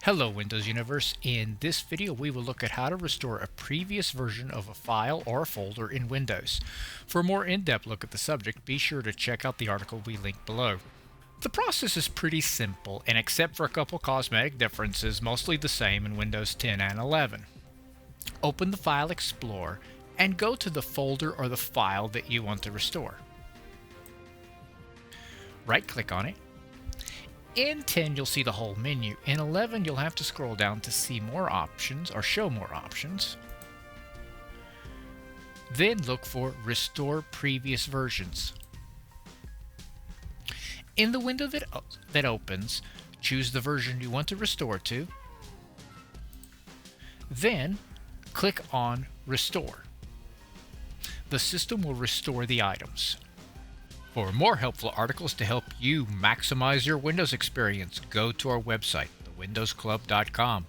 Hello Windows Universe. In this video we will look at how to restore a previous version of a file or a folder in Windows. For a more in-depth look at the subject, be sure to check out the article we link below. The process is pretty simple, and except for a couple cosmetic differences, mostly the same in Windows 10 and 11. Open the File Explorer and go to the folder or the file that you want to restore. Right-click on it. In 10, you'll see the whole menu. In 11, you'll have to scroll down to see more options or show more options. Then look for Restore Previous Versions. In the window that opens, choose the version you want to restore to. Then click on Restore. The system will restore the items. For more helpful articles to help you maximize your Windows experience, go to our website, thewindowsclub.com.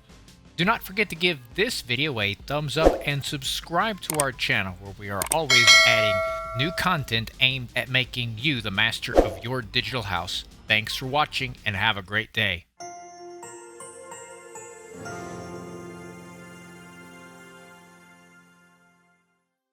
Do not forget to give this video a thumbs up and subscribe to our channel, where we are always adding new content aimed at making you the master of your digital house. Thanks for watching and have a great day.